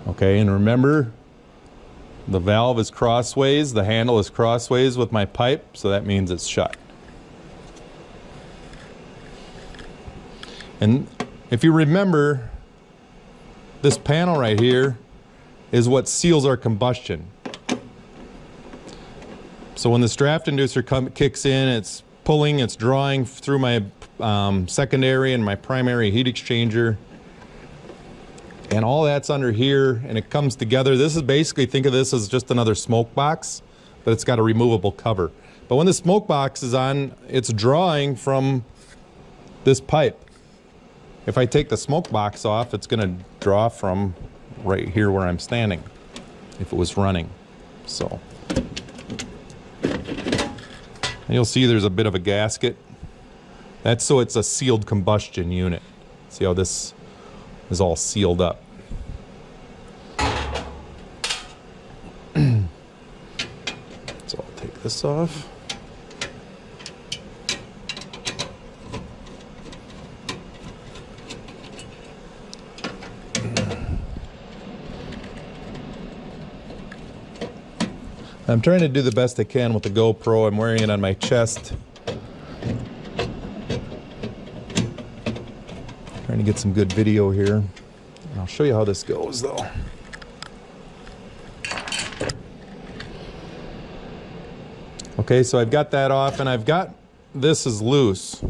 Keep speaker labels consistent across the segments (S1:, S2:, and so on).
S1: Okay, and remember, the valve is crossways, the handle is crossways with my pipe, so that means it's shut. And if you remember, this panel right here is what seals our combustion. So when this draft inducer kicks in, it's pulling, it's drawing through my secondary and my primary heat exchanger. And all that's under here, and it comes together. This is basically, think of this as just another smoke box, but it's got a removable cover. But when the smoke box is on, it's drawing from this pipe. If I take the smoke box off, it's gonna draw from right here where I'm standing, if it was running. So, and you'll see there's a bit of a gasket. That's so it's a sealed combustion unit. See how this is all sealed up. So I'll take this off. I'm trying to do the best I can with the GoPro. I'm wearing it on my chest. Trying to get some good video here. And I'll show you how this goes though. Okay, so I've got that off, and I've got this is loose.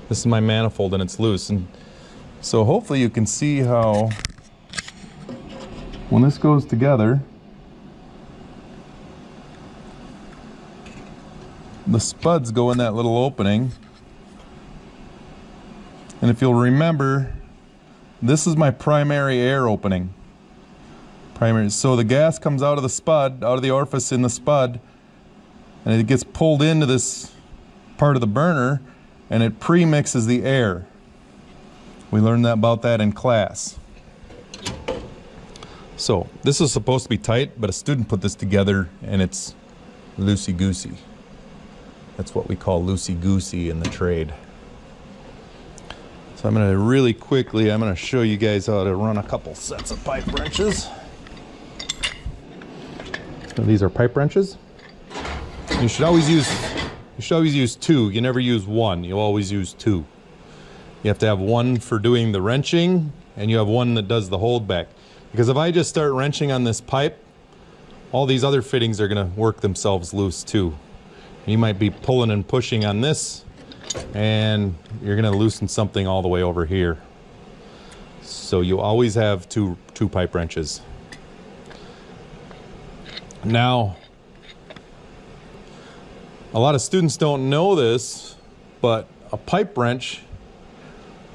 S1: This is my manifold and it's loose. And so hopefully you can see how when this goes together, the spuds go in that little opening. And if you'll remember, this is my primary air opening. So the gas comes out of the spud, out of the orifice in the spud, and it gets pulled into this part of the burner, and it pre-mixes the air. We learned about that in class. So this is supposed to be tight, but a student put this together and it's loosey-goosey. That's what we call loosey-goosey in the trade. So I'm going to really quickly, I'm going to show you guys how to run a couple sets of pipe wrenches. So these are pipe wrenches. You should always use two. You never use one. You always use two. You have to have one for doing the wrenching, and you have one that does the hold back. Because if I just start wrenching on this pipe, all these other fittings are going to work themselves loose too. You might be pulling and pushing on this, and you're going to loosen something all the way over here. So you always have two pipe wrenches. Now, a lot of students don't know this, but a pipe wrench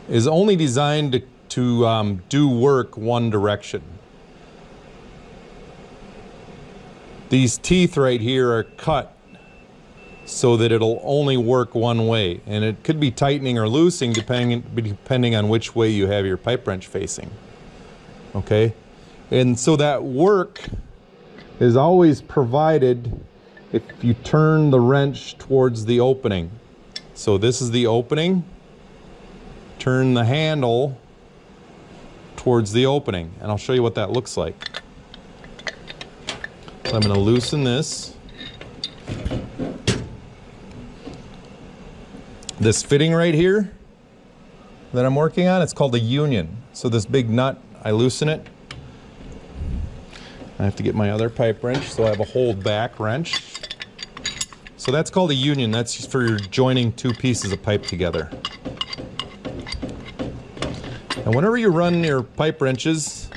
S1: is only designed to do work one direction. These teeth right here are cut so that it'll only work one way, and it could be tightening or loosening depending on which way you have your pipe wrench facing. Okay, and so that work is always provided if you turn the wrench towards the opening. So this is the opening. Turn the handle towards the opening, and I'll show you what that looks like. So I'm going to loosen this. This fitting right here that I'm working on, it's called a union. So this big nut, I loosen it. I have to get my other pipe wrench, so I have a hold back wrench. So that's called a union. That's for joining two pieces of pipe together. And whenever you run your pipe wrenches,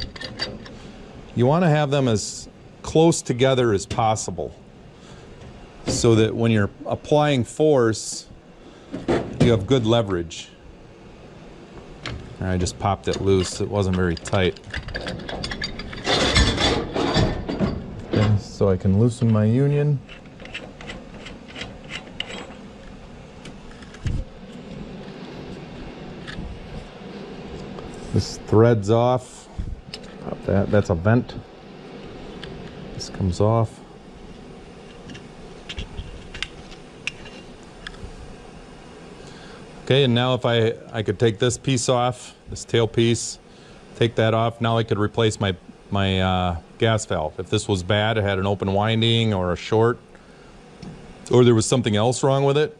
S1: you want to have them as close together as possible, so that when you're applying force, you have good leverage. I just popped it loose. It wasn't very tight. Okay, so I can loosen my union. This threads off. Pop that. That's a vent. This comes off. Okay, and now if I could take this piece off, this tail piece, take that off, now I could replace my gas valve. If this was bad, it had an open winding or a short, or there was something else wrong with it,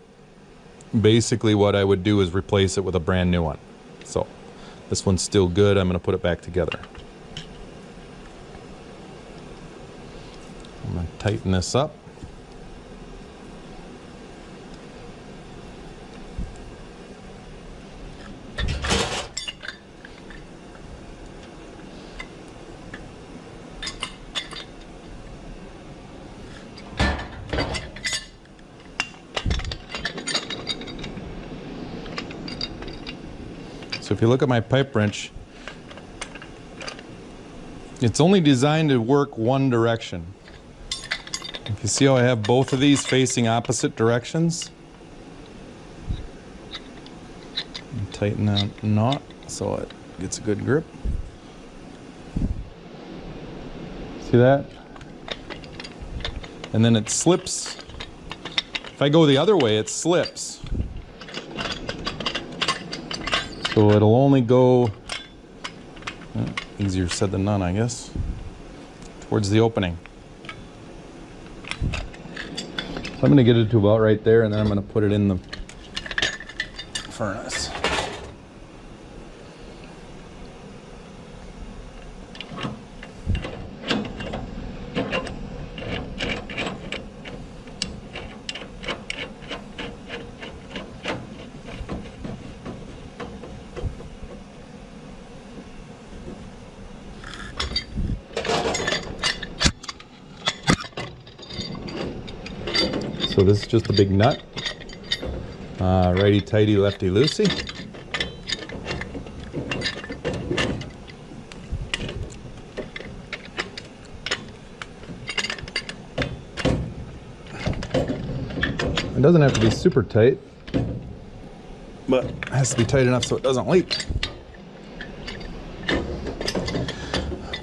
S1: basically what I would do is replace it with a brand new one. So this one's still good. I'm going to put it back together. I'm going to tighten this up. So if you look at my pipe wrench, it's only designed to work one direction. If you see how I have both of these facing opposite directions, tighten that knot so it gets a good grip. See that? And then it slips. If I go the other way, it slips. So it'll only go, easier said than done, I guess, towards the opening. So I'm going to get it to about right there, and then I'm going to put it in the furnace. So this is just a big nut, righty tighty, lefty loosey. It doesn't have to be super tight, but it has to be tight enough so it doesn't leak.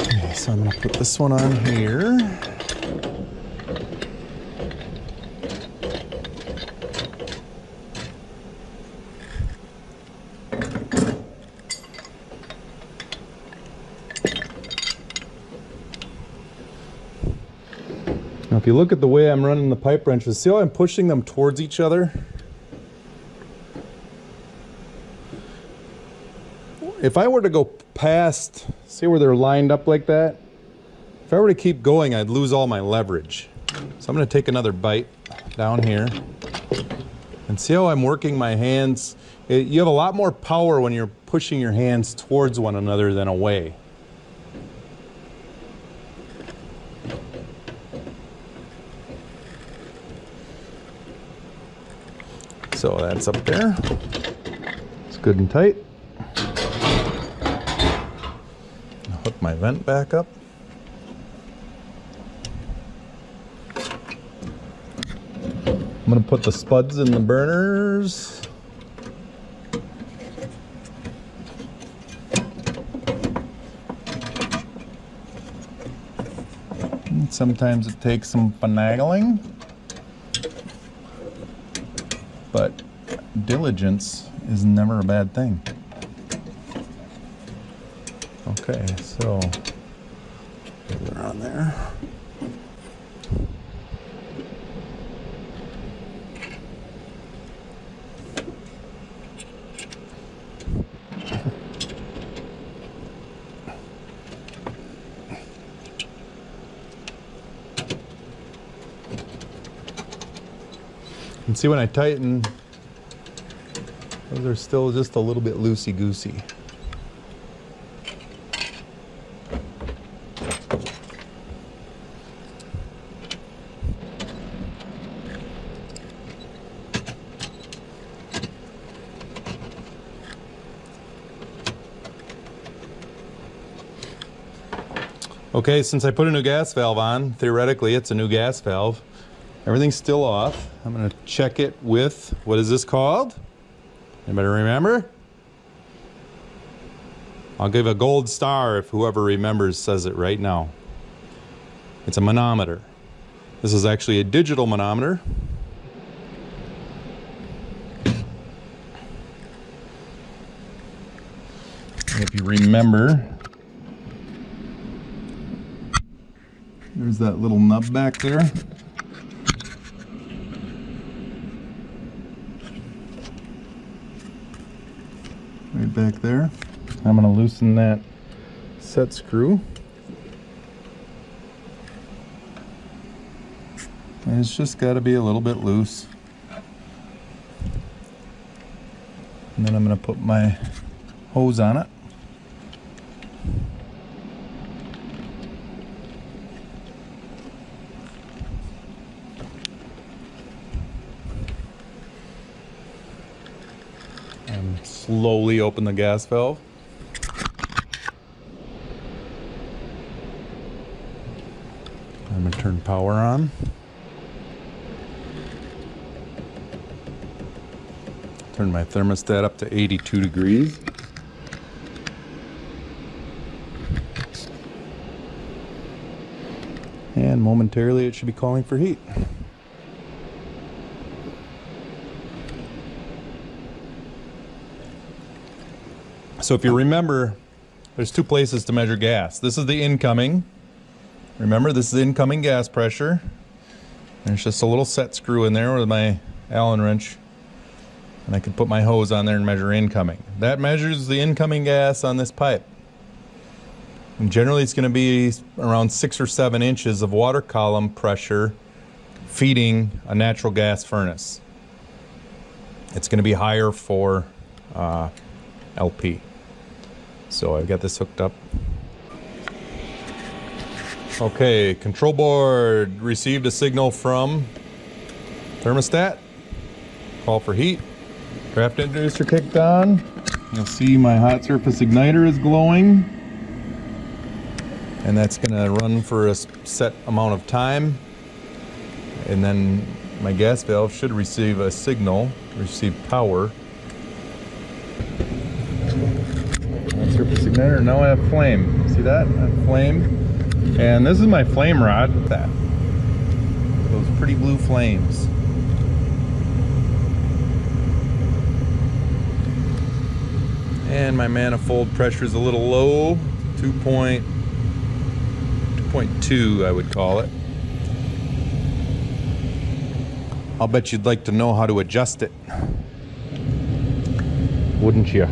S1: Okay, so I'm going to put this one on here. Now if you look at the way I'm running the pipe wrenches, see how I'm pushing them towards each other? If I were to go past, see where they're lined up like that? If I were to keep going, I'd lose all my leverage. So I'm going to take another bite down here. And see how I'm working my hands? You have a lot more power when you're pushing your hands towards one another than away. So that's up there. It's good and tight. I'll hook my vent back up. I'm going to put the spuds in the burners. And sometimes it takes some finagling, but diligence is never a bad thing. Okay, so they're on there. And see when I tighten, those are still just a little bit loosey-goosey. Okay, since I put a new gas valve on, theoretically it's a new gas valve. Everything's still off. I'm going to check it with, what is this called? Anybody remember? I'll give a gold star if whoever remembers says it right now. It's a manometer. This is actually a digital manometer. If you remember, there's that little nub back there. Right back there. I'm going to loosen that set screw. And it's just got to be a little bit loose. And then I'm going to put my hose on it. And slowly open the gas valve. I'm going to turn power on. Turn my thermostat up to 82 degrees. And momentarily it should be calling for heat. So if you remember, there's two places to measure gas. This is the incoming. Remember, this is incoming gas pressure. There's just a little set screw in there with my Allen wrench. And I can put my hose on there and measure incoming. That measures the incoming gas on this pipe. And generally it's going to be around 6 or 7 inches of water column pressure feeding a natural gas furnace. It's going to be higher for LP. So I've got this hooked up. Okay, control board received a signal from thermostat. Call for heat. Draft introducer kicked on. You'll see my hot surface igniter is glowing. And that's going to run for a set amount of time. And then my gas valve should receive a signal, receive power. Hot surface igniter, now I have flame. See that? I have flame. And this is my flame rod. That. Those pretty blue flames. And my manifold pressure is a little low, 2.2 I would call it. I'll bet you'd like to know how to adjust it, wouldn't you?